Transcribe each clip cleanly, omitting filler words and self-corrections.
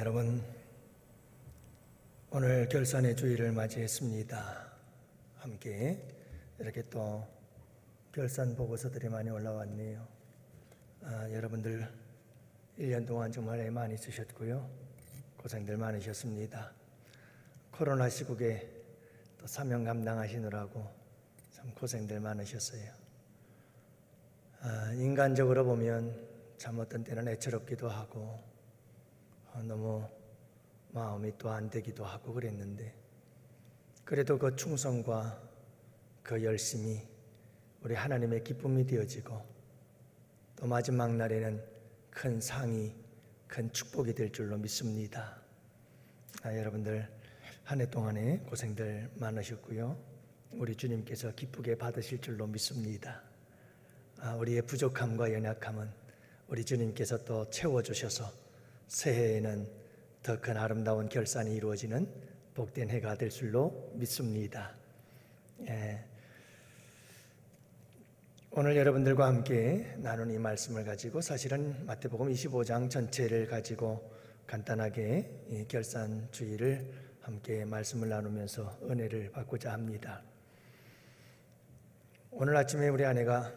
여러분, 오늘 결산의 주일을 맞이했습니다. 함께 이렇게 또 결산 보고서들이 많이 올라왔네요. 여러분들 1년 동안 정말 애 많이 쓰셨고요. 고생들 많으셨습니다. 코로나 시국에 또 사명 감당하시느라고 참 고생들 많으셨어요. 인간적으로 보면 참 어떤 때는 애처롭기도 하고 너무 마음이 또 안 되기도 하고 그랬는데, 그래도 그 충성과 그 열심이 우리 하나님의 기쁨이 되어지고 또 마지막 날에는 큰 상이, 큰 축복이 될 줄로 믿습니다. 여러분들 한 해 동안에 고생들 많으셨고요. 우리 주님께서 기쁘게 받으실 줄로 믿습니다. 우리의 부족함과 연약함은 우리 주님께서 또 채워주셔서 새해에는 더 큰 아름다운 결산이 이루어지는 복된 해가 될 줄로 믿습니다. 오늘 여러분들과 함께 나눈 이 말씀을 가지고 사실은 마태복음 25장 전체를 가지고 간단하게 이 결산 주일을 함께 말씀을 나누면서 은혜를 받고자 합니다. 오늘 아침에 우리 아내가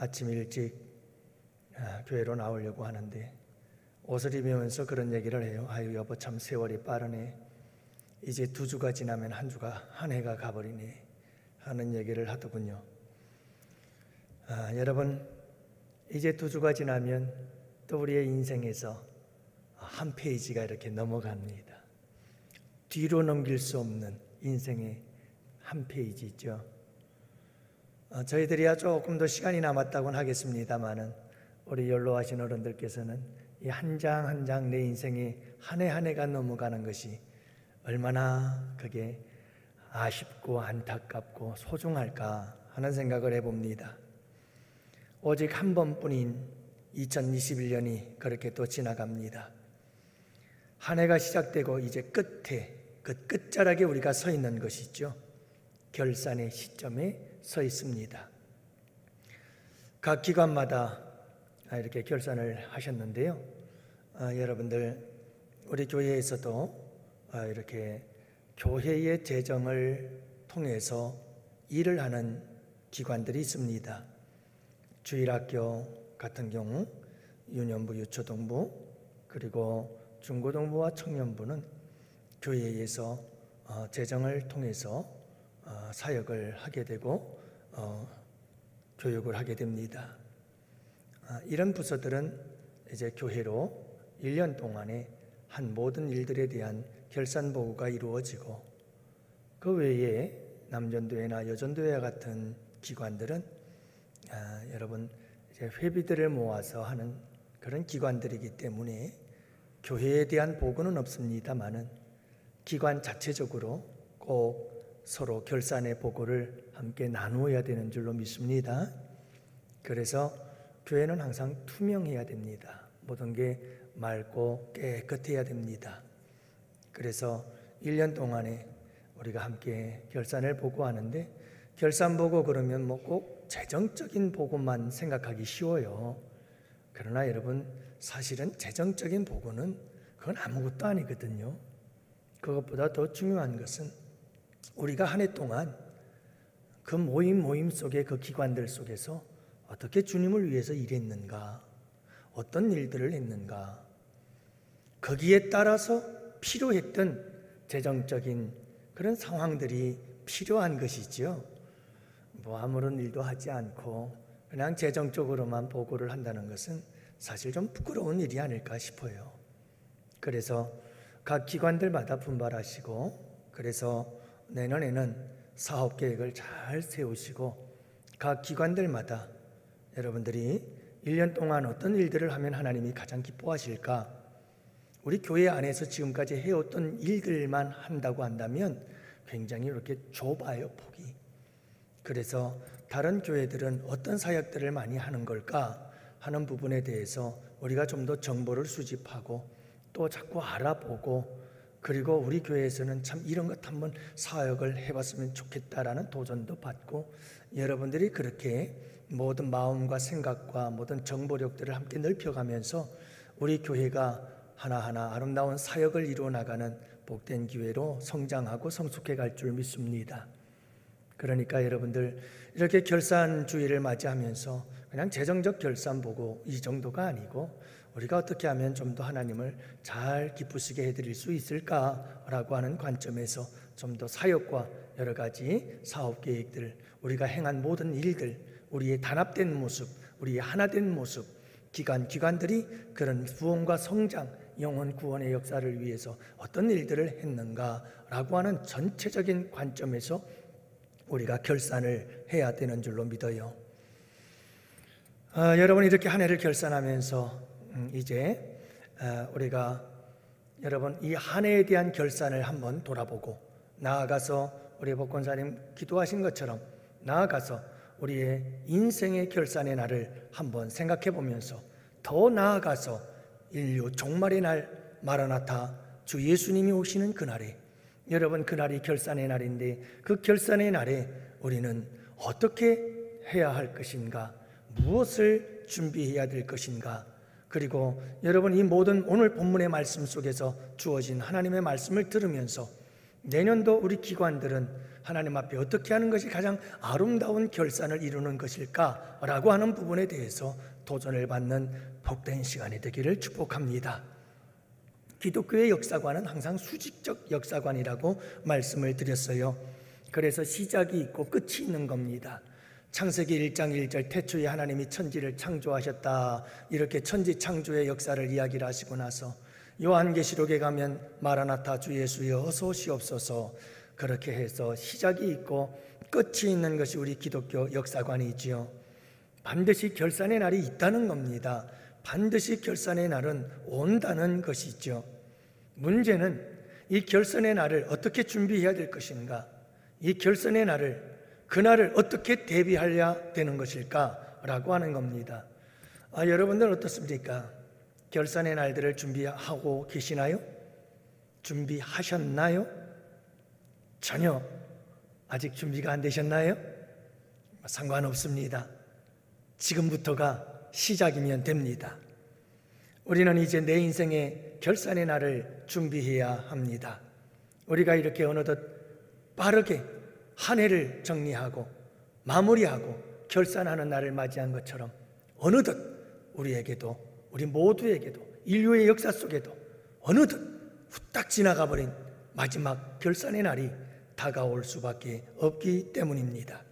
아침 일찍 교회로 나오려고 하는데 옷을 입으면서 그런 얘기를 해요. 아유 여보, 참 세월이 빠르네. 이제 2주가 지나면 한 해가 가버리네 하는 얘기를 하더군요. 여러분, 이제 2주가 지나면 또 우리의 인생에서 한 페이지가 이렇게 넘어갑니다. 뒤로 넘길 수 없는 인생의 한 페이지죠. 저희들이야 조금 더 시간이 남았다고는 하겠습니다만은 우리 연로하신 어른들께서는 이 한 장 한 장 내 인생에 한 해 한 해가 넘어가는 것이 얼마나 그게 아쉽고 안타깝고 소중할까 하는 생각을 해봅니다. 오직 한 번뿐인 2021년이 그렇게 또 지나갑니다. 한 해가 시작되고 이제 끝에, 그 끝자락에 우리가 서 있는 것이죠. 결산의 시점에 서 있습니다. 각 기관마다 이렇게 결산을 하셨는데요. 여러분들, 우리 교회에서도 이렇게 교회의 재정을 통해서 일을 하는 기관들이 있습니다. 주일학교 같은 경우 유년부, 유초동부, 그리고 중고등부와 청년부는 교회에서 재정을 통해서 사역을 하게 되고 교육을 하게 됩니다. 이런 부서들은 이제 교회로 1년 동안에 한 모든 일들에 대한 결산 보고가 이루어지고, 그 외에 남전도회나 여전도회와 같은 기관들은 여러분 이제 회비들을 모아서 하는 그런 기관들이기 때문에 교회에 대한 보고는 없습니다만은 기관 자체적으로 꼭 서로 결산의 보고를 함께 나누어야 되는 줄로 믿습니다. 그래서 교회는 항상 투명해야 됩니다. 모든 게 맑고 깨끗해야 됩니다. 그래서 1년 동안에 우리가 함께 결산을 보고하는데, 결산 보고 그러면 뭐 꼭 재정적인 보고만 생각하기 쉬워요. 그러나 여러분, 사실은 재정적인 보고는 그건 아무것도 아니거든요. 그것보다 더 중요한 것은 우리가 한 해 동안 그 모임 속에, 그 기관들 속에서 어떻게 주님을 위해서 일했는가, 어떤 일들을 했는가, 거기에 따라서 필요했던 재정적인 그런 상황들이 필요한 것이죠. 뭐 아무런 일도 하지 않고 그냥 재정적으로만 보고를 한다는 것은 사실 좀 부끄러운 일이 아닐까 싶어요. 그래서 각 기관들마다 분발하시고, 그래서 내년에는 사업 계획을 잘 세우시고, 각 기관들마다 여러분들이 1년 동안 어떤 일들을 하면 하나님이 가장 기뻐하실까? 우리 교회 안에서 지금까지 해왔던 일들만 한다고 한다면 굉장히 이렇게 좁아요, 폭이. 그래서 다른 교회들은 어떤 사역들을 많이 하는 걸까 하는 부분에 대해서 우리가 좀 더 정보를 수집하고 또 자꾸 알아보고, 그리고 우리 교회에서는 참 이런 것 한번 사역을 해봤으면 좋겠다라는 도전도 받고, 여러분들이 그렇게 모든 마음과 생각과 모든 정보력들을 함께 넓혀가면서 우리 교회가 하나하나 아름다운 사역을 이루어 나가는 복된 교회로 성장하고 성숙해 갈 줄 믿습니다. 그러니까 여러분들 이렇게 결산주의를 맞이하면서 그냥 재정적 결산 보고 이 정도가 아니고 우리가 어떻게 하면 좀 더 하나님을 잘 기쁘시게 해드릴 수 있을까라고 하는 관점에서 좀 더 사역과 여러 가지 사업 계획들, 우리가 행한 모든 일들, 우리의 단합된 모습, 우리의 하나된 모습, 기관들이 그런 부흥과 성장, 영혼 구원의 역사를 위해서 어떤 일들을 했는가라고 하는 전체적인 관점에서 우리가 결산을 해야 되는 줄로 믿어요. 여러분 이렇게 한 해를 결산하면서 이제 우리가 여러분 이 한 해에 대한 결산을 한번 돌아보고 나아가서 우리 복권사님 기도하신 것처럼 나아가서 우리의 인생의 결산의 날을 한번 생각해 보면서 더 나아가서 인류 종말의 날 마라나타 주 예수님이 오시는 그날에 여러분 그날이 결산의 날인데 그 결산의 날에 우리는 어떻게 해야 할 것인가, 무엇을 준비해야 될 것인가, 그리고 여러분 이 모든 오늘 본문의 말씀 속에서 주어진 하나님의 말씀을 들으면서 내년도 우리 기관들은 하나님 앞에 어떻게 하는 것이 가장 아름다운 결산을 이루는 것일까라고 하는 부분에 대해서 도전을 받는 복된 시간이 되기를 축복합니다. 기독교의 역사관은 항상 수직적 역사관이라고 말씀을 드렸어요. 그래서 시작이 있고 끝이 있는 겁니다. 창세기 1장 1절 태초에 하나님이 천지를 창조하셨다, 이렇게 천지 창조의 역사를 이야기를 하시고 나서 요한계시록에 가면 마라나타 주 예수여 어서 오시옵소서, 그렇게 해서 시작이 있고 끝이 있는 것이 우리 기독교 역사관이지요. 반드시 결산의 날이 있다는 겁니다. 반드시 결산의 날은 온다는 것이죠. 문제는 이 결산의 날을 어떻게 준비해야 될 것인가, 이 결산의 날을 그날을 어떻게 대비하여야 되는 것일까라고 하는 겁니다. 여러분들 어떻습니까? 결산의 날들을 준비하고 계시나요? 준비하셨나요? 전혀 아직 준비가 안 되셨나요? 상관없습니다. 지금부터가 시작이면 됩니다. 우리는 이제 내 인생의 결산의 날을 준비해야 합니다. 우리가 이렇게 어느덧 빠르게 한 해를 정리하고 마무리하고 결산하는 날을 맞이한 것처럼 어느덧 우리에게도, 우리 모두에게도, 인류의 역사 속에도 어느덧 후딱 지나가 버린 마지막 결산의 날이 다가올 수밖에 없기 때문입니다.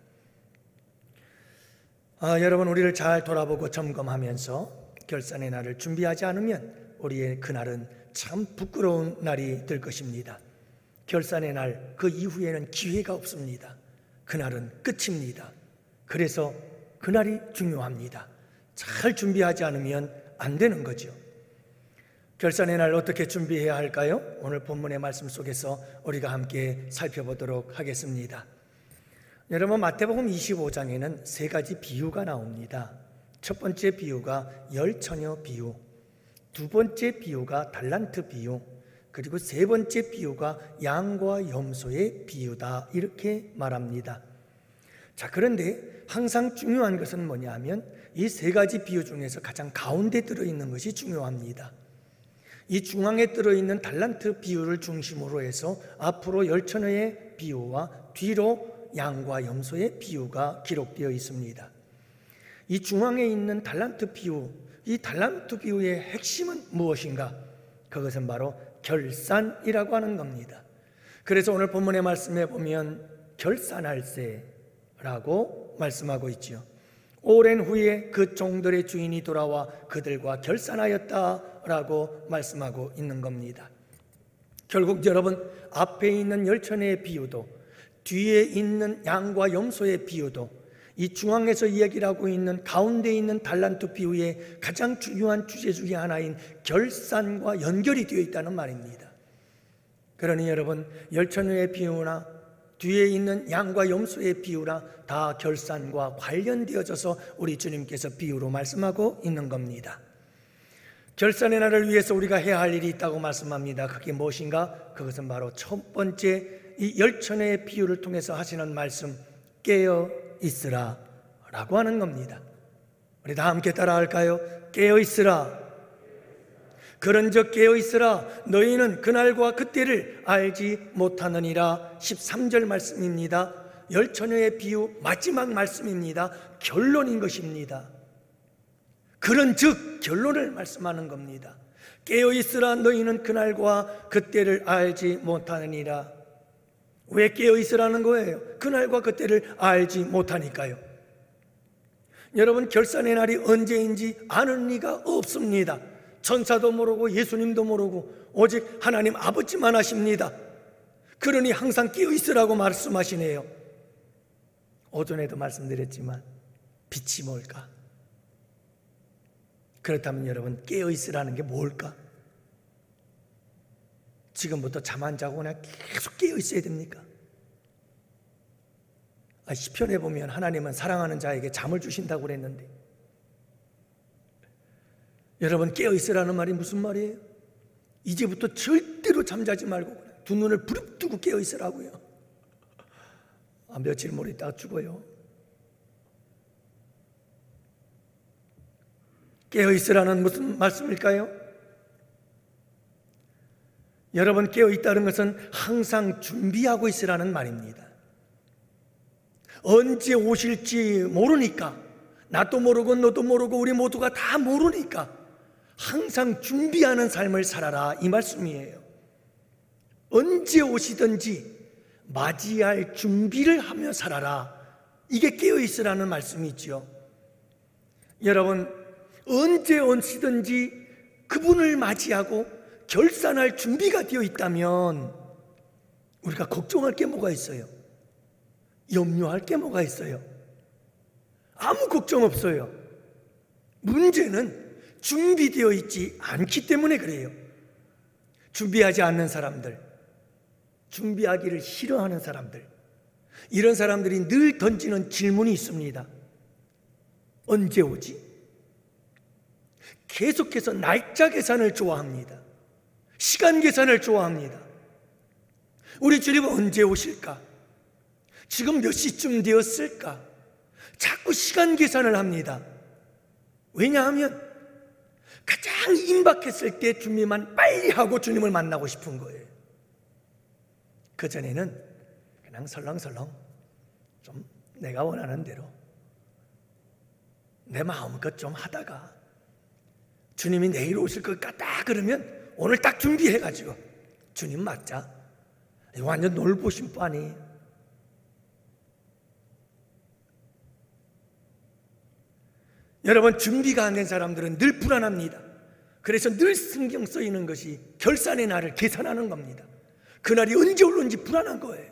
여러분 우리를 잘 돌아보고 점검하면서 결산의 날을 준비하지 않으면 우리의 그날은 참 부끄러운 날이 될 것입니다. 결산의 날, 그 이후에는 기회가 없습니다. 그날은 끝입니다. 그래서 그날이 중요합니다. 잘 준비하지 않으면 안 되는 거죠. 결산의 날 어떻게 준비해야 할까요? 오늘 본문의 말씀 속에서 우리가 함께 살펴보도록 하겠습니다. 여러분 마태복음 25장에는 세 가지 비유가 나옵니다. 첫 번째 비유가 열처녀 비유, 두 번째 비유가 달란트 비유, 그리고 세 번째 비유가 양과 염소의 비유다, 이렇게 말합니다. 자, 그런데 항상 중요한 것은 뭐냐 하면 이 세 가지 비유 중에서 가장 가운데 들어있는 것이 중요합니다. 이 중앙에 들어있는 달란트 비유를 중심으로 해서 앞으로 열처녀의 비유와 뒤로 양과 염소의 비유가 기록되어 있습니다. 이 중앙에 있는 달란트 비유, 이 달란트 비유의 핵심은 무엇인가? 그것은 바로 결산이라고 하는 겁니다. 그래서 오늘 본문의 말씀에 보면 결산할세라고 말씀하고 있지요. 오랜 후에 그 종들의 주인이 돌아와 그들과 결산하였다라고 말씀하고 있는 겁니다. 결국 여러분 앞에 있는 열처녀의 비유도 뒤에 있는 양과 염소의 비유도 이 중앙에서 이야기를 하고 있는 가운데 있는 달란트 비유의 가장 중요한 주제 중에 하나인 결산과 연결이 되어 있다는 말입니다. 그러니 여러분 열처녀의 비유나 뒤에 있는 양과 염소의 비유나 다 결산과 관련되어져서 우리 주님께서 비유로 말씀하고 있는 겁니다. 결산의 날을 위해서 우리가 해야 할 일이 있다고 말씀합니다. 그게 무엇인가? 그것은 바로 첫 번째 이 열처녀의 비유를 통해서 하시는 말씀, 깨어 있으라 라고 하는 겁니다. 우리 다 함께 따라 할까요? 깨어 있으라. 그런즉 깨어있으라. 너희는 그날과 그때를 알지 못하느니라. 13절 말씀입니다. 열처녀의 비유 마지막 말씀입니다. 결론인 것입니다. 그런즉 결론을 말씀하는 겁니다. 깨어있으라. 너희는 그날과 그때를 알지 못하느니라. 왜 깨어있으라는 거예요? 그날과 그때를 알지 못하니까요. 여러분, 결산의 날이 언제인지 아는 리가 없습니다. 천사도 모르고 예수님도 모르고 오직 하나님 아버지만 아십니다. 그러니 항상 깨어있으라고 말씀하시네요. 오전에도 말씀드렸지만 빛이 뭘까? 그렇다면 여러분, 깨어있으라는 게 뭘까? 지금부터 잠 안 자고 그냥 계속 깨어있어야 됩니까? 시편에 보면 하나님은 사랑하는 자에게 잠을 주신다고 그랬는데, 여러분, 깨어있으라는 말이 무슨 말이에요? 이제부터 절대로 잠자지 말고 두 눈을 부릅뜨고 깨어있으라고요. 며칠 못 있다가 죽어요. 깨어있으라는 무슨 말씀일까요? 여러분, 깨어있다는 것은 항상 준비하고 있으라는 말입니다. 언제 오실지 모르니까, 나도 모르고 너도 모르고 우리 모두가 다 모르니까 항상 준비하는 삶을 살아라, 이 말씀이에요. 언제 오시든지 맞이할 준비를 하며 살아라, 이게 깨어있으라는 말씀이죠. 여러분, 언제 오시든지 그분을 맞이하고 결산할 준비가 되어 있다면 우리가 걱정할 게 뭐가 있어요? 염려할 게 뭐가 있어요? 아무 걱정 없어요. 문제는 준비되어 있지 않기 때문에 그래요. 준비하지 않는 사람들, 준비하기를 싫어하는 사람들, 이런 사람들이 늘 던지는 질문이 있습니다. 언제 오지? 계속해서 날짜 계산을 좋아합니다. 시간 계산을 좋아합니다. 우리 주님은 언제 오실까? 지금 몇 시쯤 되었을까? 자꾸 시간 계산을 합니다. 왜냐하면 가장 임박했을 때 준비만 빨리 하고 주님을 만나고 싶은 거예요. 그전에는 그냥 설렁설렁 좀 내가 원하는 대로 내 마음껏 좀 하다가 주님이 내일 오실 것 같다 그러면 오늘 딱 준비해가지고 주님 맞자, 완전 놀보신 뻔이. 여러분, 준비가 안 된 사람들은 늘 불안합니다. 그래서 늘 신경 쓰이는 것이 결산의 날을 계산하는 겁니다. 그날이 언제 올는지 불안한 거예요.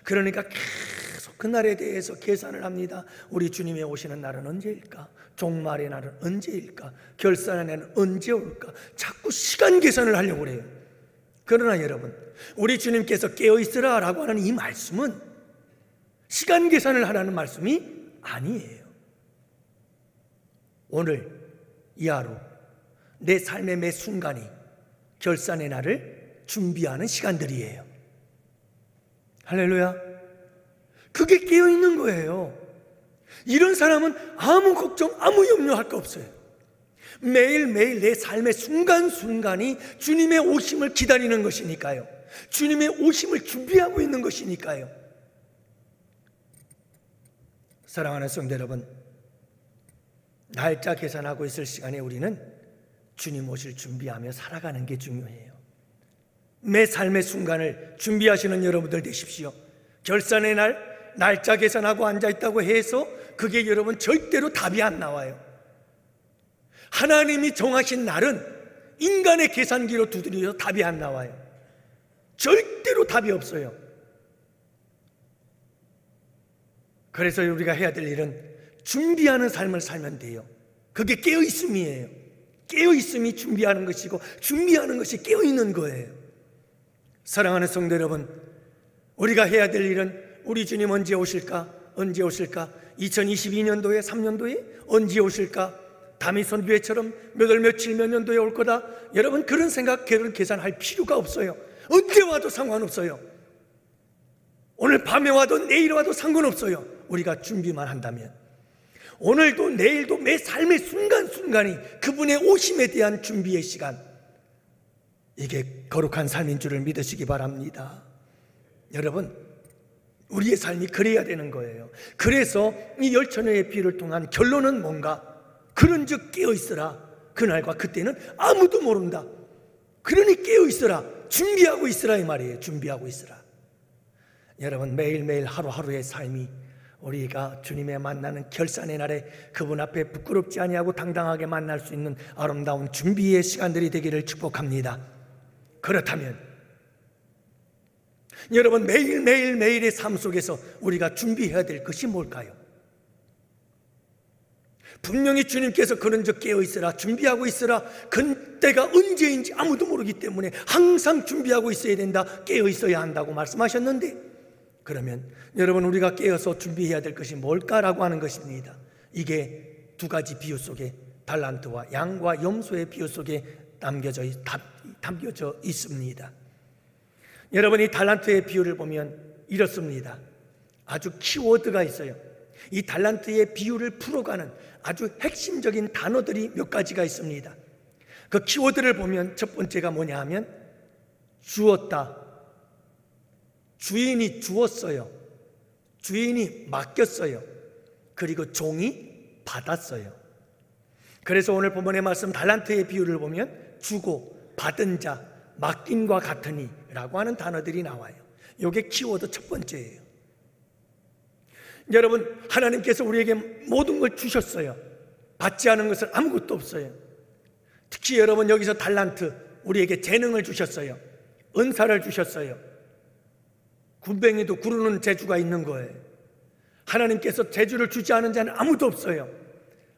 그러니까 계속 그날에 대해서 계산을 합니다. 우리 주님의 오시는 날은 언제일까? 종말의 날은 언제일까? 결산의 날은 언제 올까? 자꾸 시간 계산을 하려고 그래요. 그러나 여러분, 우리 주님께서 깨어있으라 라고 하는 이 말씀은 시간 계산을 하라는 말씀이 아니에요. 오늘 이 하루 내 삶의 매 순간이 결산의 날을 준비하는 시간들이에요. 할렐루야. 그게 깨어있는 거예요. 이런 사람은 아무 걱정, 아무 염려할 거 없어요. 매일매일 내 삶의 순간순간이 주님의 오심을 기다리는 것이니까요. 주님의 오심을 준비하고 있는 것이니까요. 사랑하는 성도 여러분, 날짜 계산하고 있을 시간에 우리는 주님 오실 준비하며 살아가는 게 중요해요. 매 삶의 순간을 준비하시는 여러분들 되십시오. 결산의 날, 날짜 계산하고 앉아있다고 해서 그게 여러분 절대로 답이 안 나와요. 하나님이 정하신 날은 인간의 계산기로 두드려도 답이 안 나와요. 절대로 답이 없어요. 그래서 우리가 해야 될 일은 준비하는 삶을 살면 돼요. 그게 깨어있음이에요. 깨어있음이 준비하는 것이고 준비하는 것이 깨어있는 거예요. 사랑하는 성도 여러분, 우리가 해야 될 일은 우리 주님 언제 오실까? 언제 오실까? 2022년도에 3년도에 언제 오실까? 다미 선교회처럼 몇 월 며칠 몇 년도에 올 거다. 여러분, 그런 생각, 그런 계산할 필요가 없어요. 언제 와도 상관없어요. 오늘 밤에 와도 내일 와도 상관없어요. 우리가 준비만 한다면. 오늘도 내일도 매 삶의 순간순간이 그분의 오심에 대한 준비의 시간, 이게 거룩한 삶인 줄을 믿으시기 바랍니다. 여러분, 우리의 삶이 그래야 되는 거예요. 그래서 이 열천회의 비유를 통한 결론은 뭔가? 그런즉 깨어있으라. 그날과 그때는 아무도 모른다. 그러니 깨어있으라. 준비하고 있으라 이 말이에요. 준비하고 있으라. 여러분, 매일매일 하루하루의 삶이 우리가 주님의 만나는 결산의 날에 그분 앞에 부끄럽지 아니하고 당당하게 만날 수 있는 아름다운 준비의 시간들이 되기를 축복합니다. 그렇다면 여러분, 매일매일의 삶 속에서 우리가 준비해야 될 것이 뭘까요? 분명히 주님께서 그런즉 깨어있으라, 준비하고 있으라, 그때가 언제인지 아무도 모르기 때문에 항상 준비하고 있어야 된다, 깨어있어야 한다고 말씀하셨는데, 그러면 여러분, 우리가 깨어서 준비해야 될 것이 뭘까라고 하는 것입니다. 이게 두 가지 비유 속에, 달란트와 양과 염소의 비유 속에 담겨져 있습니다. 여러분, 이 달란트의 비유를 보면 이렇습니다. 아주 키워드가 있어요. 이 달란트의 비유를 풀어가는 아주 핵심적인 단어들이 몇 가지가 있습니다. 그 키워드를 보면 첫 번째가 뭐냐 하면 주었다. 주인이 주었어요. 주인이 맡겼어요. 그리고 종이 받았어요. 그래서 오늘 본문의 말씀 달란트의 비유를 보면 주고 받은 자, 맡김과 같으니 라고 하는 단어들이 나와요. 이게 키워드 첫 번째예요. 여러분, 하나님께서 우리에게 모든 걸 주셨어요. 받지 않은 것은 아무것도 없어요. 특히 여러분, 여기서 달란트, 우리에게 재능을 주셨어요. 은사를 주셨어요. 군뱅이도 구르는 재주가 있는 거예요. 하나님께서 재주를 주지 않은 자는 아무도 없어요.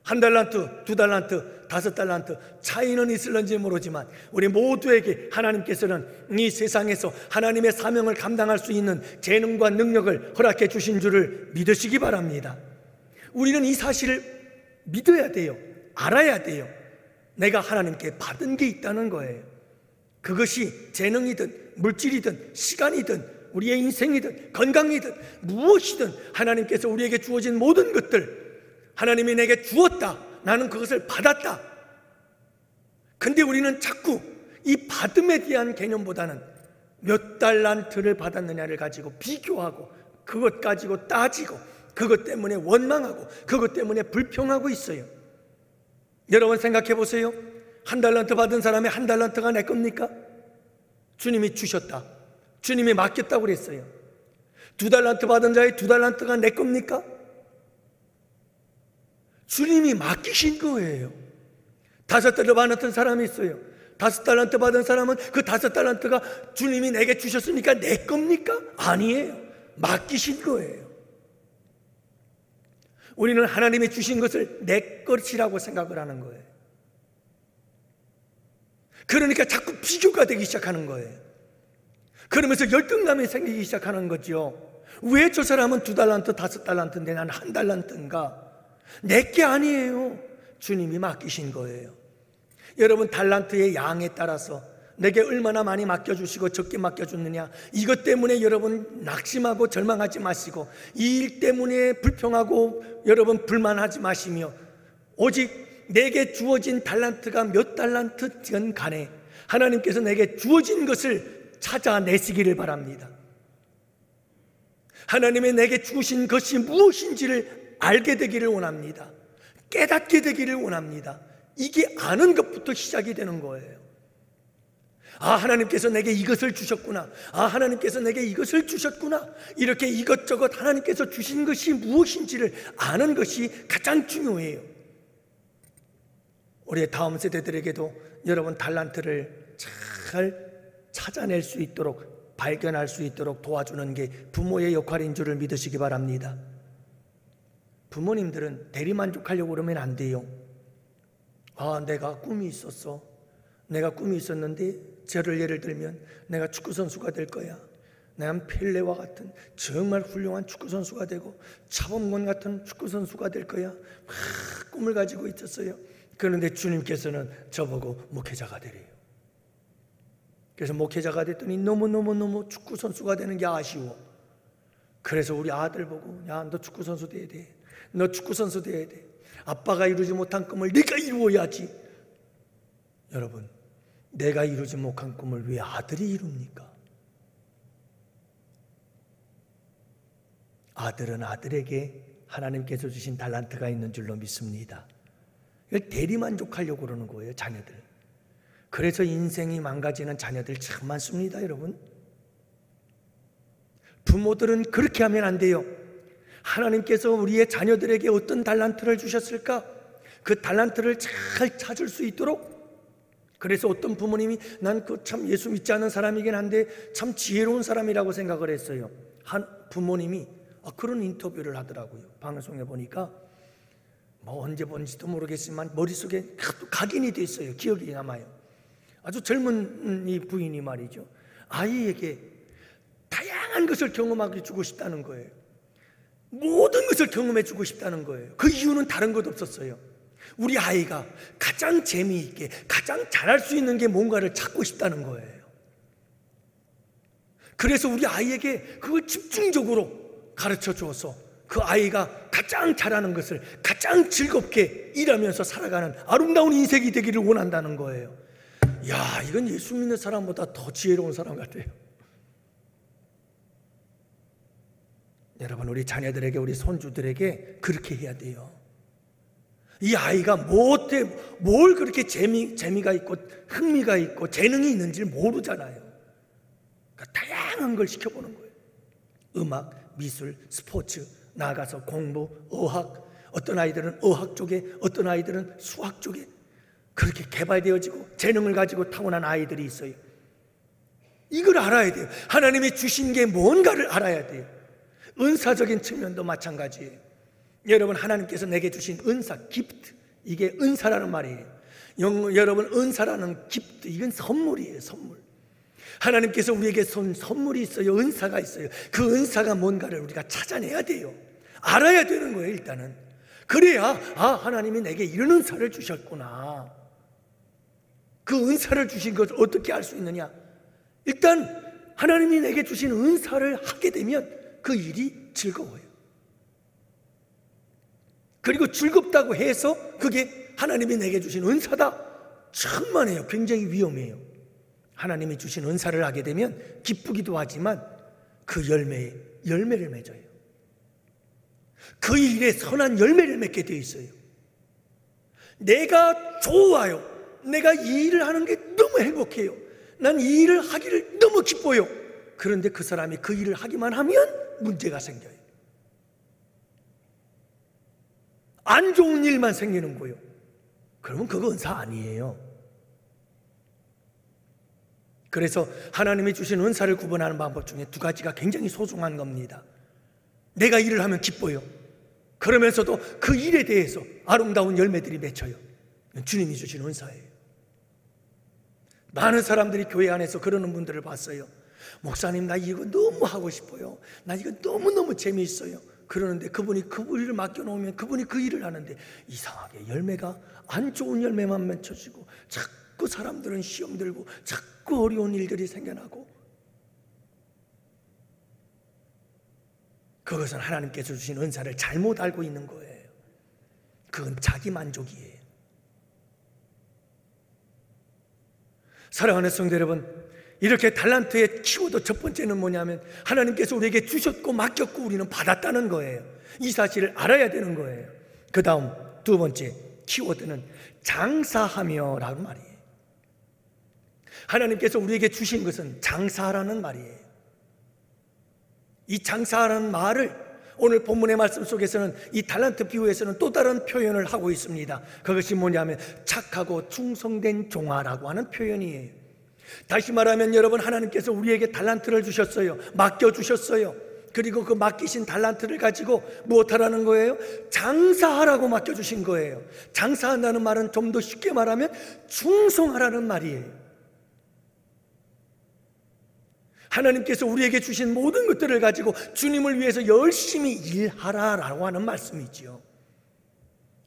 1달란트, 2달란트, 5달란트 차이는 있을런지 모르지만 우리 모두에게 하나님께서는 이 세상에서 하나님의 사명을 감당할 수 있는 재능과 능력을 허락해 주신 줄을 믿으시기 바랍니다. 우리는 이 사실을 믿어야 돼요. 알아야 돼요. 내가 하나님께 받은 게 있다는 거예요. 그것이 재능이든 물질이든 시간이든 우리의 인생이든 건강이든 무엇이든 하나님께서 우리에게 주어진 모든 것들, 하나님이 내게 주었다, 나는 그것을 받았다. 근데 우리는 자꾸 이 받음에 대한 개념보다는 몇 달란트를 받았느냐를 가지고 비교하고 그것 가지고 따지고 그것 때문에 원망하고 그것 때문에 불평하고 있어요. 여러분, 생각해 보세요. 1달란트 받은 사람의 1달란트가 내 겁니까? 주님이 주셨다, 주님이 맡겼다고 그랬어요. 2달란트 받은 자의 2달란트가 내 겁니까? 주님이 맡기신 거예요. 5달란트 받은 사람이 있어요. 5달란트 받은 사람은 그 5달란트가 주님이 내게 주셨으니까 내 겁니까? 아니에요. 맡기신 거예요. 우리는 하나님이 주신 것을 내 것이라고 생각을 하는 거예요. 그러니까 자꾸 비교가 되기 시작하는 거예요. 그러면서 열등감이 생기기 시작하는 거죠. 왜 저 사람은 2달란트, 5달란트인데 나는 1달란트인가? 내게 아니에요. 주님이 맡기신 거예요. 여러분, 달란트의 양에 따라서 내게 얼마나 많이 맡겨주시고 적게 맡겨줬느냐, 이것 때문에 여러분 낙심하고 절망하지 마시고 이 일 때문에 불평하고 여러분 불만하지 마시며 오직 내게 주어진 달란트가 몇 달란트든 간에 하나님께서 내게 주어진 것을 찾아내시기를 바랍니다. 하나님의 내게 주신 것이 무엇인지를 알게 되기를 원합니다. 깨닫게 되기를 원합니다. 이게 아는 것부터 시작이 되는 거예요. 아, 하나님께서 내게 이것을 주셨구나. 아, 하나님께서 내게 이것을 주셨구나. 이렇게 이것저것 하나님께서 주신 것이 무엇인지를 아는 것이 가장 중요해요. 우리의 다음 세대들에게도 여러분 달란트를 잘 찾아낼 수 있도록, 발견할 수 있도록 도와주는 게 부모의 역할인 줄을 믿으시기 바랍니다. 부모님들은 대리만족하려고 그러면 안 돼요. 아, 내가 꿈이 있었어. 내가 꿈이 있었는데 저를 예를 들면 내가 축구선수가 될 거야. 내가 펠레와 같은 정말 훌륭한 축구선수가 되고 차범근 같은 축구선수가 될 거야. 막 꿈을 가지고 있었어요. 그런데 주님께서는 저보고 목회자가 되래요. 그래서 목회자가 됐더니 너무너무 축구선수가 되는 게 아쉬워. 그래서 우리 아들 보고, 야, 너 축구선수 돼야 돼. 너 축구선수 돼야 돼. 아빠가 이루지 못한 꿈을 네가 이루어야지. 여러분, 내가 이루지 못한 꿈을 왜 아들이 이룹니까? 아들은 아들에게 하나님께서 주신 달란트가 있는 줄로 믿습니다. 이걸 대리만족하려고 그러는 거예요, 자녀들. 그래서 인생이 망가지는 자녀들 참 많습니다, 여러분. 부모들은 그렇게 하면 안 돼요. 하나님께서 우리의 자녀들에게 어떤 달란트를 주셨을까? 그 달란트를 잘 찾을 수 있도록. 그래서 어떤 부모님이 난 그 참 예수 믿지 않는 사람이긴 한데 참 지혜로운 사람이라고 생각을 했어요. 한 부모님이 그런 인터뷰를 하더라고요. 방송에 보니까 뭐 언제 본지도 모르겠지만 머릿속에 각인이 돼 있어요. 기억이 남아요. 아주 젊은 이 부인이 말이죠, 아이에게 다양한 것을 경험하게 주고 싶다는 거예요. 모든 것을 경험해 주고 싶다는 거예요. 그 이유는 다른 것 없었어요. 우리 아이가 가장 재미있게 가장 잘할 수 있는 게 뭔가를 찾고 싶다는 거예요. 그래서 우리 아이에게 그걸 집중적으로 가르쳐 주어서 그 아이가 가장 잘하는 것을 가장 즐겁게 일하면서 살아가는 아름다운 인생이 되기를 원한다는 거예요. 야, 이건 예수 믿는 사람보다 더 지혜로운 사람 같아요. 여러분, 우리 자녀들에게, 우리 손주들에게 그렇게 해야 돼요. 이 아이가 뭘 그렇게 재미가 있고 흥미가 있고 재능이 있는지 모르잖아요. 그러니까 다양한 걸 시켜보는 거예요. 음악, 미술, 스포츠, 나가서 공부, 어학. 어떤 아이들은 어학 쪽에, 어떤 아이들은 수학 쪽에 그렇게 개발되어지고 재능을 가지고 타고난 아이들이 있어요. 이걸 알아야 돼요. 하나님이 주신 게 뭔가를 알아야 돼요. 은사적인 측면도 마찬가지예요. 여러분, 하나님께서 내게 주신 은사, 기프트, 이게 은사라는 말이에요. 여러분, 은사라는 기프트, 이건 선물이에요. 선물. 하나님께서 우리에게 선물이 있어요. 은사가 있어요. 그 은사가 뭔가를 우리가 찾아내야 돼요. 알아야 되는 거예요, 일단은. 그래야 하나님이 내게 이런 은사를 주셨구나. 그 은사를 주신 것을 어떻게 알 수 있느냐? 일단 하나님이 내게 주신 은사를 하게 되면 그 일이 즐거워요. 그리고 즐겁다고 해서 그게 하나님이 내게 주신 은사다, 천만에요. 굉장히 위험해요. 하나님이 주신 은사를 하게 되면 기쁘기도 하지만 그 열매를 맺어요. 그 일에 선한 열매를 맺게 되어 있어요. 내가 좋아요. 내가 이 일을 하는 게 너무 행복해요. 난 이 일을 하기를 너무 기뻐요. 그런데 그 사람이 그 일을 하기만 하면 문제가 생겨요. 안 좋은 일만 생기는 거예요. 그러면 그거 은사 아니에요. 그래서 하나님이 주신 은사를 구분하는 방법 중에 두 가지가 굉장히 소중한 겁니다. 내가 일을 하면 기뻐요. 그러면서도 그 일에 대해서 아름다운 열매들이 맺혀요. 주님이 주신 은사예요. 많은 사람들이 교회 안에서 그러는 분들을 봤어요. 목사님, 나 이거 너무 하고 싶어요. 나 이거 너무너무 재미있어요. 그러는데 그분이 그 일을 맡겨놓으면 그분이 그 일을 하는데 이상하게 열매가 안 좋은 열매만 맺혀지고 자꾸 사람들은 시험 들고 자꾸 어려운 일들이 생겨나고, 그것은 하나님께서 주신 은사를 잘못 알고 있는 거예요. 그건 자기 만족이에요. 사랑하는 성도 여러분, 이렇게 달란트의 키워드 첫 번째는 뭐냐면 하나님께서 우리에게 주셨고 맡겼고 우리는 받았다는 거예요. 이 사실을 알아야 되는 거예요. 그 다음 두 번째 키워드는 장사하며 라는 말이에요. 하나님께서 우리에게 주신 것은 장사하라는 말이에요. 이 장사하라는 말을 오늘 본문의 말씀 속에서는 이 달란트 비유에서는 또 다른 표현을 하고 있습니다. 그것이 뭐냐면 착하고 충성된 종아라고 하는 표현이에요. 다시 말하면 여러분, 하나님께서 우리에게 달란트를 주셨어요. 맡겨주셨어요. 그리고 그 맡기신 달란트를 가지고 무엇하라는 거예요? 장사하라고 맡겨주신 거예요. 장사한다는 말은 좀 더 쉽게 말하면 충성하라는 말이에요. 하나님께서 우리에게 주신 모든 것들을 가지고 주님을 위해서 열심히 일하라라고 하는 말씀이지요.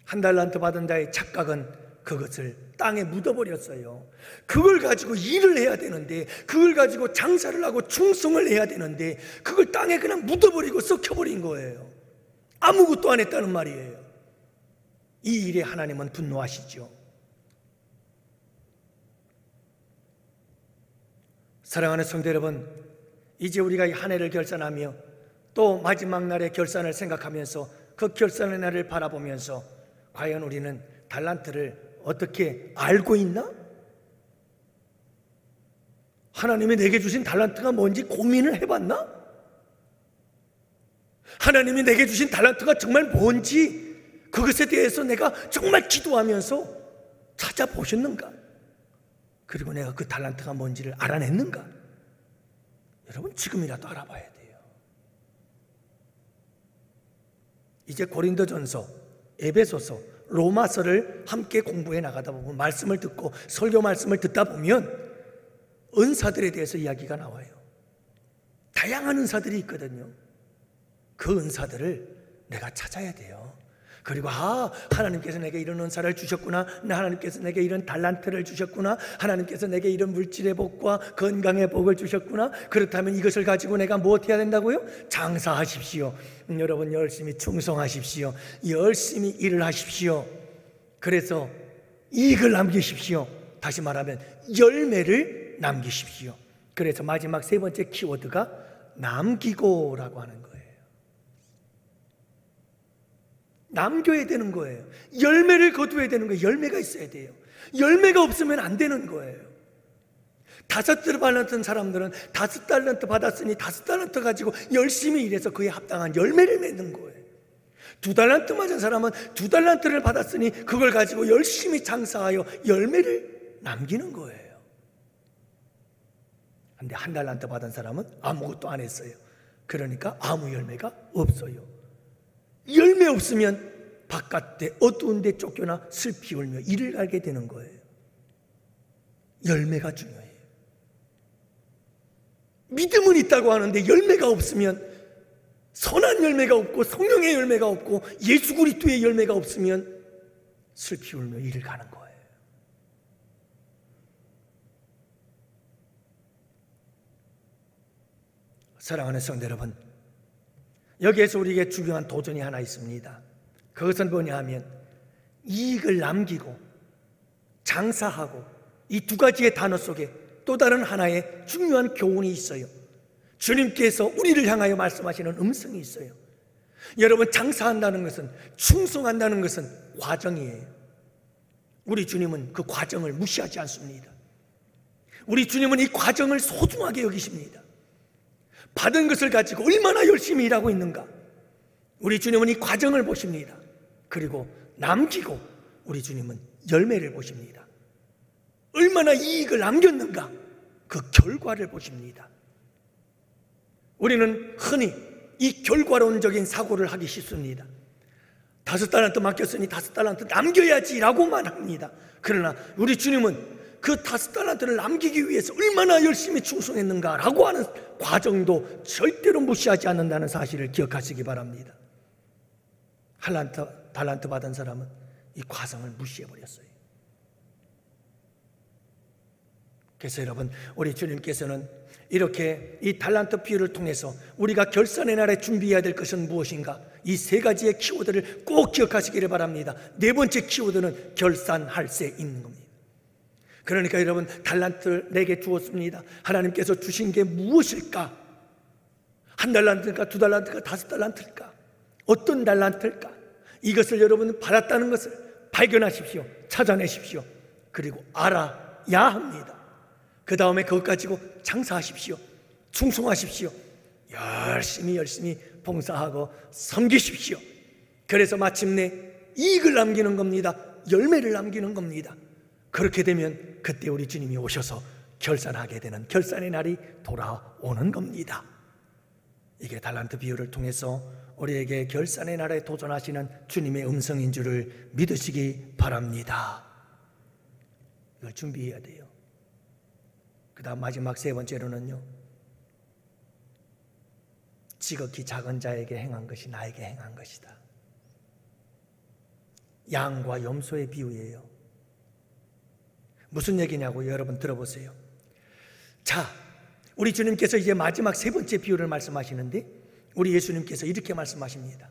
한 달란트 받은 자의 착각은 그것을 땅에 묻어버렸어요. 그걸 가지고 일을 해야 되는데, 그걸 가지고 장사를 하고 충성을 해야 되는데 그걸 땅에 그냥 묻어버리고 썩혀버린 거예요. 아무것도 안 했다는 말이에요. 이 일에 하나님은 분노하시죠. 사랑하는 성도 여러분, 이제 우리가 이 한 해를 결산하며 또 마지막 날의 결산을 생각하면서 그 결산의 날을 바라보면서 과연 우리는 달란트를 어떻게 알고 있나? 하나님이 내게 주신 달란트가 뭔지 고민을 해봤나? 하나님이 내게 주신 달란트가 정말 뭔지 그것에 대해서 내가 정말 기도하면서 찾아보셨는가? 그리고 내가 그 달란트가 뭔지를 알아냈는가? 여러분, 지금이라도 알아봐야 돼요. 이제 고린도전서, 에베소서, 로마서를 함께 공부해 나가다 보면, 말씀을 듣고 설교 말씀을 듣다 보면 은사들에 대해서 이야기가 나와요. 다양한 은사들이 있거든요. 그 은사들을 내가 찾아야 돼요. 그리고 하나님께서 내게 이런 은사를 주셨구나, 하나님께서 내게 이런 달란트를 주셨구나, 하나님께서 내게 이런 물질의 복과 건강의 복을 주셨구나. 그렇다면 이것을 가지고 내가 무엇 해야 된다고요? 장사하십시오. 여러분, 열심히 충성하십시오. 열심히 일을 하십시오. 그래서 이익을 남기십시오. 다시 말하면 열매를 남기십시오. 그래서 마지막 세 번째 키워드가 남기고라고 하는 거예요. 남겨야 되는 거예요. 열매를 거두어야 되는 거예요. 열매가 있어야 돼요. 열매가 없으면 안 되는 거예요. 5달란트 사람들은 5달란트 받았으니 5달란트 가지고 열심히 일해서 그에 합당한 열매를 맺는 거예요. 2달란트 맞은 사람은 2달란트를 받았으니 그걸 가지고 열심히 장사하여 열매를 남기는 거예요. 그런데 1달란트 받은 사람은 아무것도 안 했어요. 그러니까 아무 열매가 없어요. 열매 없으면 바깥에 어두운 데 쫓겨나 슬피 울며 이를 갈게 되는 거예요. 열매가 중요해요. 믿음은 있다고 하는데 열매가 없으면, 선한 열매가 없고 성령의 열매가 없고 예수 그리스도의 열매가 없으면 슬피 울며 이를 가는 거예요. 사랑하는 성도 여러분, 여기에서 우리에게 중요한 도전이 하나 있습니다. 그것은 뭐냐 하면 이익을 남기고 장사하고, 이 두 가지의 단어 속에 또 다른 하나의 중요한 교훈이 있어요. 주님께서 우리를 향하여 말씀하시는 음성이 있어요. 여러분, 장사한다는 것은, 충성한다는 것은 과정이에요. 우리 주님은 그 과정을 무시하지 않습니다. 우리 주님은 이 과정을 소중하게 여기십니다. 받은 것을 가지고 얼마나 열심히 일하고 있는가, 우리 주님은 이 과정을 보십니다. 그리고 남기고 우리 주님은 열매를 보십니다. 얼마나 이익을 남겼는가, 그 결과를 보십니다. 우리는 흔히 이 결과론적인 사고를 하기 쉽습니다. 5달란트 맡겼으니 5달란트 남겨야지라고만 합니다. 그러나 우리 주님은 그 5달란트를 남기기 위해서 얼마나 열심히 충성했는가라고 하는 과정도 절대로 무시하지 않는다는 사실을 기억하시기 바랍니다. 달란트 받은 사람은 이 과정을 무시해버렸어요. 그래서 여러분, 우리 주님께서는 이렇게 이 달란트 비유를 통해서 우리가 결산의 날에 준비해야 될 것은 무엇인가, 이 세 가지의 키워드를 꼭 기억하시기를 바랍니다. 네 번째 키워드는 결산할 새 있는 겁니다. 그러니까 여러분, 달란트를 내게 주었습니다. 하나님께서 주신 게 무엇일까? 1달란트일까? 2달란트일까? 5달란트일까? 어떤 달란트일까? 이것을 여러분은 받았다는 것을 발견하십시오. 찾아내십시오. 그리고 알아야 합니다. 그 다음에 그것 가지고 장사하십시오. 충성하십시오. 열심히 봉사하고 섬기십시오. 그래서 마침내 이익을 남기는 겁니다. 열매를 남기는 겁니다. 그렇게 되면 그때 우리 주님이 오셔서 결산하게 되는 결산의 날이 돌아오는 겁니다. 이게 달란트 비유를 통해서 우리에게 결산의 날에 도전하시는 주님의 음성인 줄을 믿으시기 바랍니다. 이걸 준비해야 돼요. 그 다음 마지막 세 번째로는요, 지극히 작은 자에게 행한 것이 나에게 행한 것이다. 양과 염소의 비유예요. 무슨 얘기냐고 여러분 들어보세요. 자, 우리 주님께서 이제 마지막 세 번째 비유를 말씀하시는데, 우리 예수님께서 이렇게 말씀하십니다.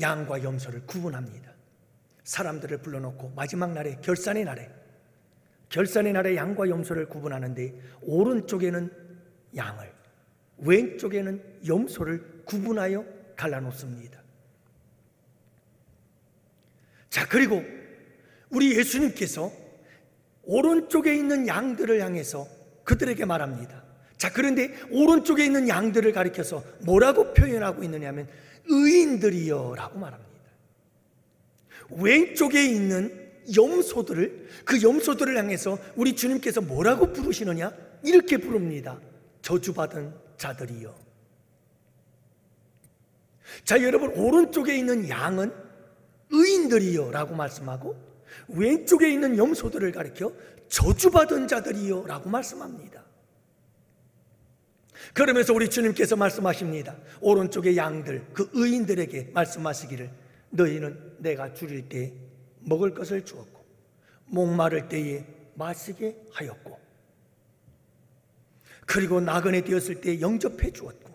양과 염소를 구분합니다. 사람들을 불러놓고 마지막 날에, 결산의 날에 결산의 날에 양과 염소를 구분하는데 오른쪽에는 양을, 왼쪽에는 염소를 구분하여 갈라놓습니다. 자, 그리고 우리 예수님께서 오른쪽에 있는 양들을 향해서 그들에게 말합니다. 자, 그런데 오른쪽에 있는 양들을 가리켜서 뭐라고 표현하고 있느냐 하면 의인들이여 라고 말합니다. 왼쪽에 있는 염소들을, 그 염소들을 향해서 우리 주님께서 뭐라고 부르시느냐? 이렇게 부릅니다. 저주받은 자들이여. 자, 여러분, 오른쪽에 있는 양은 의인들이여 라고 말씀하고 왼쪽에 있는 염소들을 가리켜 저주받은 자들이여 라고 말씀합니다. 그러면서 우리 주님께서 말씀하십니다. 오른쪽의 양들, 그 의인들에게 말씀하시기를 너희는 내가 줄일 때 먹을 것을 주었고 목마를 때에 마시게 하였고 그리고 나그네 되었을 때 영접해 주었고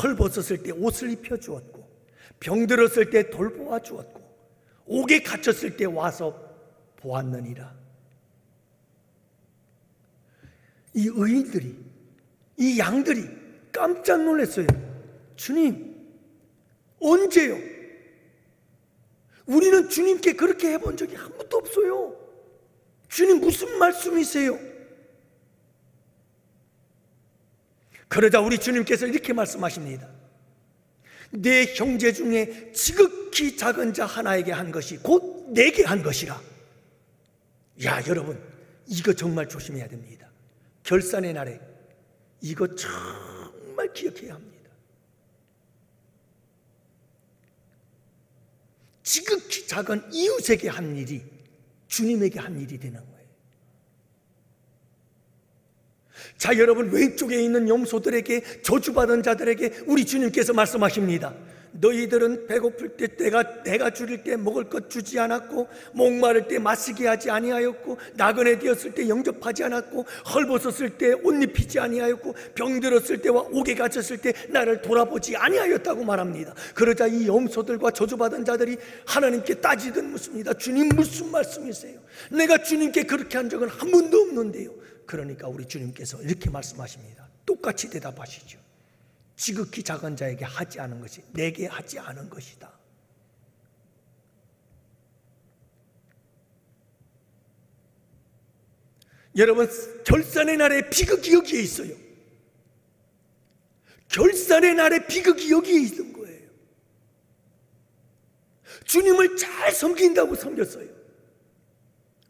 헐벗었을 때 옷을 입혀 주었고 병들었을 때 돌보아 주었고 옥에 갇혔을 때 와서 보았느니라. 이 의인들이, 이 양들이 깜짝 놀랐어요. 주님, 언제요? 우리는 주님께 그렇게 해본 적이 한 번도 없어요. 주님 무슨 말씀이세요? 그러자 우리 주님께서 이렇게 말씀하십니다. 내 형제 중에 지극히 작은 자 하나에게 한 것이 곧 내게 한 것이라. 야, 여러분, 이거 정말 조심해야 됩니다. 결산의 날에 이거 정말 기억해야 합니다. 지극히 작은 이웃에게 한 일이 주님에게 한 일이 되는 거예요. 자, 여러분, 왼쪽에 있는 염소들에게, 저주받은 자들에게 우리 주님께서 말씀하십니다. 너희들은 배고플 때 내가 줄일 때 먹을 것 주지 않았고 목마를 때 마시게 하지 아니하였고 나그네 되었을 때 영접하지 않았고 헐벗었을 때 옷 입히지 아니하였고 병들었을 때와 옥에 갇혔을 때 나를 돌아보지 아니하였다고 말합니다. 그러자 이 염소들과 저주받은 자들이 하나님께 따지듯 묻습니다. 주님 무슨 말씀이세요? 내가 주님께 그렇게 한 적은 한 번도 없는데요. 그러니까 우리 주님께서 이렇게 말씀하십니다. 똑같이 대답하시죠. 지극히 작은 자에게 하지 않은 것이 내게 하지 않은 것이다. 여러분, 결산의 날에 비극이 여기에 있어요. 결산의 날에 비극이 여기에 있는 거예요. 주님을 잘 섬긴다고 섬겼어요.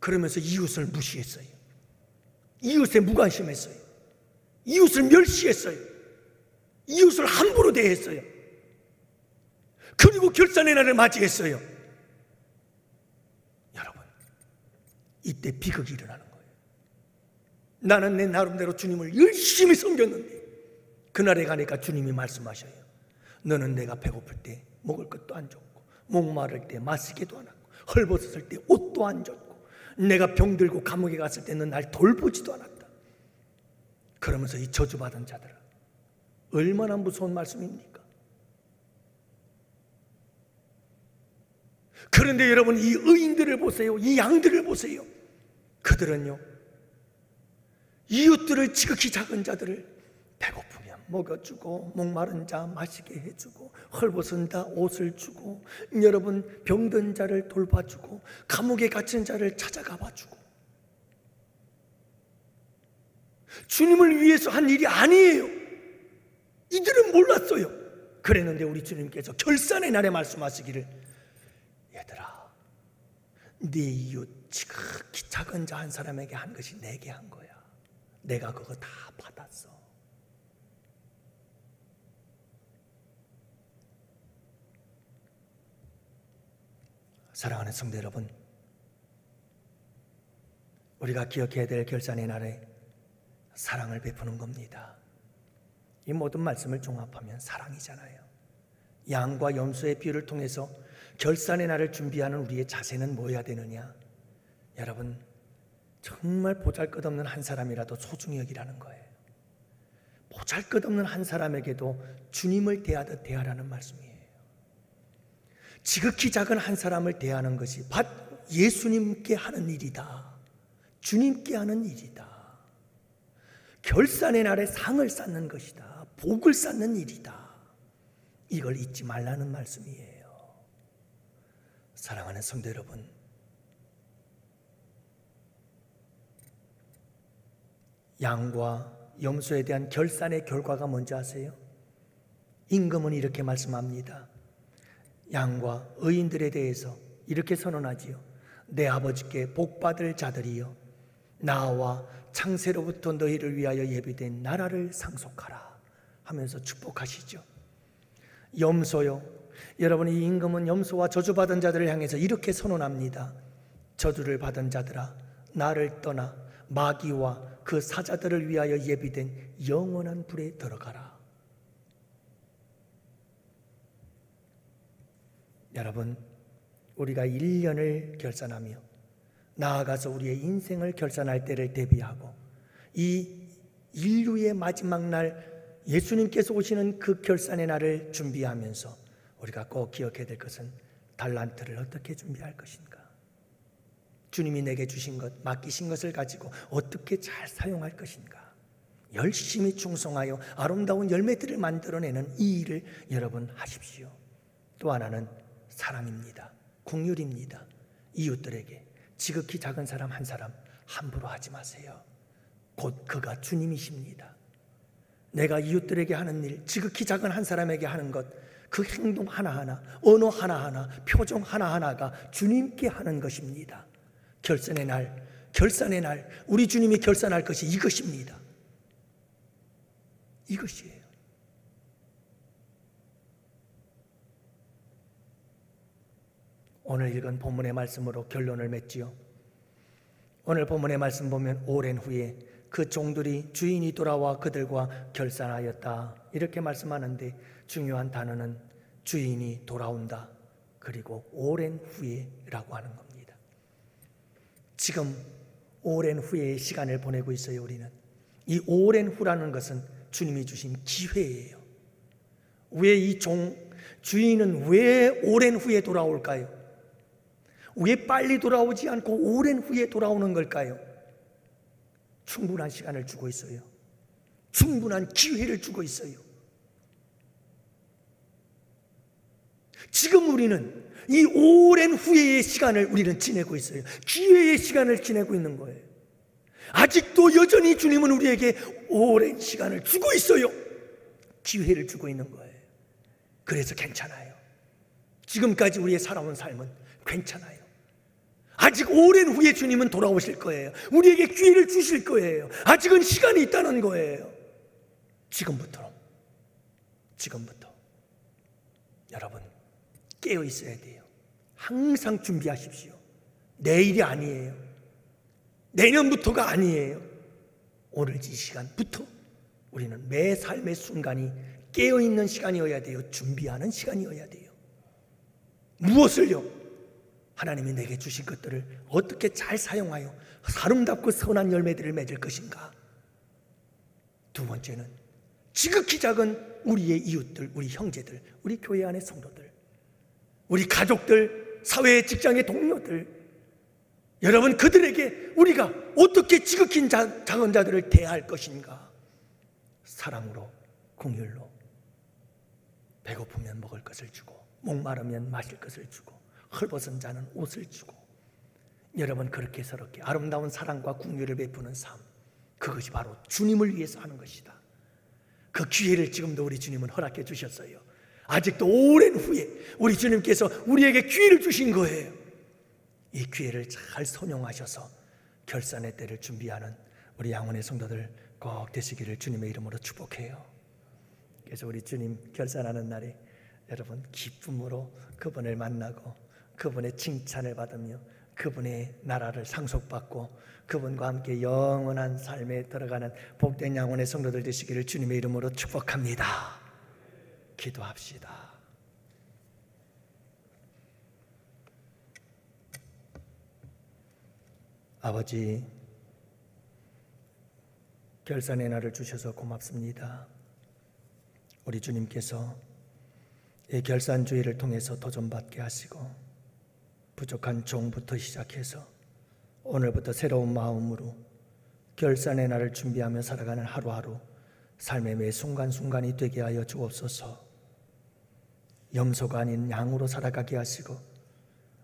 그러면서 이웃을 무시했어요. 이웃에 무관심했어요. 이웃을 멸시했어요. 이웃을 함부로 대했어요. 그리고 결산의 날을 맞이했어요. 여러분, 이때 비극이 일어나는 거예요. 나는 내 나름대로 주님을 열심히 섬겼는데 그날에 가니까 주님이 말씀하셔요. 너는 내가 배고플 때 먹을 것도 안 줬고 목마를 때 마시게도 안 하고 헐벗었을 때 옷도 안 줬고 내가 병들고 감옥에 갔을 때는 날 돌보지도 않았다. 그러면서 이 저주받은 자들아, 얼마나 무서운 말씀입니까? 그런데 여러분, 이 의인들을 보세요. 이 양들을 보세요. 그들은요, 이웃들을, 지극히 작은 자들을 배고프면 먹여주고 목마른 자 마시게 해주고 헐벗은 자 옷을 주고 여러분 병든 자를 돌봐주고 감옥에 갇힌 자를 찾아가 봐주고 주님을 위해서 한 일이 아니에요. 이들은 몰랐어요. 그랬는데 우리 주님께서 결산의 날에 말씀하시기를 얘들아, 네 이웃 지극히 작은 자 한 사람에게 한 것이 내게 한 거야. 내가 그거 다 받았어. 사랑하는 성도 여러분, 우리가 기억해야 될 결산의 날에 사랑을 베푸는 겁니다. 이 모든 말씀을 종합하면 사랑이잖아요. 양과 염소의 비유를 통해서 결산의 날을 준비하는 우리의 자세는 뭐여야 되느냐? 여러분, 정말 보잘것없는 한 사람이라도 소중히 여기라는 거예요. 보잘것없는 한 사람에게도 주님을 대하듯 대하라는 말씀이에요. 지극히 작은 한 사람을 대하는 것이 바로 예수님께 하는 일이다. 주님께 하는 일이다. 결산의 날에 상을 쌓는 것이다. 복을 쌓는 일이다. 이걸 잊지 말라는 말씀이에요. 사랑하는 성도 여러분, 양과 염소에 대한 결산의 결과가 뭔지 아세요? 임금은 이렇게 말씀합니다. 양과 의인들에 대해서 이렇게 선언하지요. 내 아버지께 복받을 자들이여, 나와 창세로부터 너희를 위하여 예비된 나라를 상속하라 하면서 축복하시죠. 염소요, 여러분, 이 임금은 염소와 저주받은 자들을 향해서 이렇게 선언합니다. 저주를 받은 자들아, 나를 떠나 마귀와 그 사자들을 위하여 예비된 영원한 불에 들어가라. 여러분, 우리가 1년을 결산하며 나아가서 우리의 인생을 결산할 때를 대비하고 이 인류의 마지막 날 예수님께서 오시는 그 결산의 날을 준비하면서 우리가 꼭 기억해야 될 것은 달란트를 어떻게 준비할 것인가, 주님이 내게 주신 것, 맡기신 것을 가지고 어떻게 잘 사용할 것인가, 열심히 충성하여 아름다운 열매들을 만들어내는 이 일을 여러분 하십시오. 또 하나는 사랑입니다. 긍휼입니다. 이웃들에게 지극히 작은 사람 한 사람 함부로 하지 마세요. 곧 그가 주님이십니다. 내가 이웃들에게 하는 일, 지극히 작은 한 사람에게 하는 것, 그 행동 하나하나, 언어 하나하나, 표정 하나하나가 주님께 하는 것입니다. 결산의 날, 우리 주님이 결산할 것이 이것입니다. 이것이에요. 오늘 읽은 본문의 말씀으로 결론을 맺지요. 오늘 본문의 말씀 보면 오랜 후에 그 종들이 주인이 돌아와 그들과 결산하였다 이렇게 말씀하는데, 중요한 단어는 주인이 돌아온다, 그리고 오랜 후에라고 하는 겁니다. 지금 오랜 후의 시간을 보내고 있어요. 우리는 이 오랜 후라는 것은 주님이 주신 기회예요. 왜 이 주인은 왜 오랜 후에 돌아올까요? 왜 빨리 돌아오지 않고 오랜 후에 돌아오는 걸까요? 충분한 시간을 주고 있어요. 충분한 기회를 주고 있어요. 지금 우리는 이 오랜 후의 시간을 우리는 지내고 있어요. 기회의 시간을 지내고 있는 거예요. 아직도 여전히 주님은 우리에게 오랜 시간을 주고 있어요. 기회를 주고 있는 거예요. 그래서 괜찮아요. 지금까지 우리의 살아온 삶은 괜찮아요. 아직 오랜 후에 주님은 돌아오실 거예요. 우리에게 기회를 주실 거예요. 아직은 시간이 있다는 거예요. 지금부터 여러분 깨어 있어야 돼요. 항상 준비하십시오. 내일이 아니에요. 내년부터가 아니에요. 오늘 이 시간부터 우리는 매 삶의 순간이 깨어있는 시간이어야 돼요. 준비하는 시간이어야 돼요. 무엇을요? 하나님이 내게 주신 것들을 어떻게 잘 사용하여 아름답고 선한 열매들을 맺을 것인가. 두 번째는 지극히 작은 우리의 이웃들, 우리 형제들, 우리 교회 안의 성도들, 우리 가족들, 사회의 직장의 동료들, 여러분 그들에게 우리가 어떻게 지극히 작은 자들을 대할 것인가. 사랑으로, 긍휼로, 배고프면 먹을 것을 주고 목마르면 마실 것을 주고 헐벗은 자는 옷을 주고, 여러분 그렇게 서럽게 아름다운 사랑과 긍휼을 베푸는 삶, 그것이 바로 주님을 위해서 하는 것이다. 그 기회를 지금도 우리 주님은 허락해 주셨어요. 아직도 오랜 후에 우리 주님께서 우리에게 기회를 주신 거예요. 이 기회를 잘 선용하셔서 결산의 때를 준비하는 우리 양원의 성도들 꼭 되시기를 주님의 이름으로 축복해요. 그래서 우리 주님 결산하는 날에 여러분 기쁨으로 그분을 만나고 그분의 칭찬을 받으며 그분의 나라를 상속받고 그분과 함께 영원한 삶에 들어가는 복된 양원의 성도들 되시기를 주님의 이름으로 축복합니다. 기도합시다. 아버지, 결산의 날을 주셔서 고맙습니다. 우리 주님께서 이 결산주의를 통해서 도전받게 하시고 부족한 종부터 시작해서 오늘부터 새로운 마음으로 결산의 날을 준비하며 살아가는 하루하루 삶의 매 순간순간이 되게 하여 주옵소서. 염소가 아닌 양으로 살아가게 하시고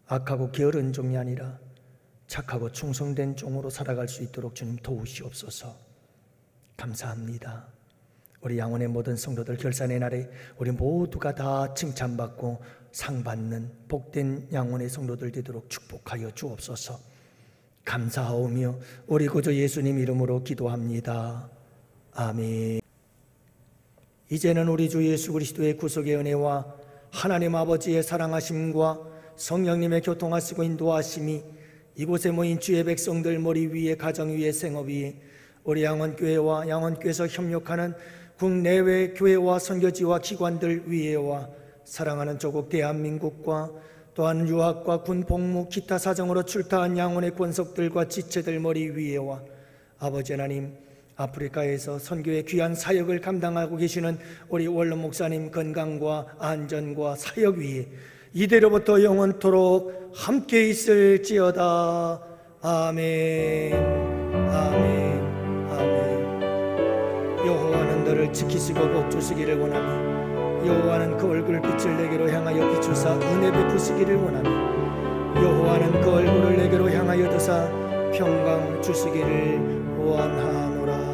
악하고 게으른 종이 아니라 착하고 충성된 종으로 살아갈 수 있도록 주님 도우시옵소서. 감사합니다. 우리 양원의 모든 성도들 결산의 날에 우리 모두가 다 칭찬받고 상받는 복된 양원의 성도들 되도록 축복하여 주옵소서. 감사하오며 우리 구주 예수님 이름으로 기도합니다. 아멘. 이제는 우리 주 예수 그리스도의 구속의 은혜와 하나님 아버지의 사랑하심과 성령님의 교통하시고 인도하심이 이곳에 모인 주의 백성들 머리 위에, 가정 위에, 생업 위에, 우리 양원교회와 양원교회에서 협력하는 국내외 교회와 선교지와 기관들 위에와 사랑하는 조국 대한민국과 또한 유학과 군 복무 기타 사정으로 출타한 양원의 권속들과 지체들 머리 위에와 아버지 하나님, 아프리카에서 선교의 귀한 사역을 감당하고 계시는 우리 원로 목사님 건강과 안전과 사역 위에 이대로부터 영원토록 함께 있을지어다. 아멘. 아멘. 아멘. 여호와는 너를 지키시고 복 주시기를 원하며 여호와는 그 얼굴 빛을 내게로 향하여 비추사 은혜 베푸시기를 원하며 여호와는 그 얼굴을 내게로 향하여 드사 평강 주시기를 원하노라.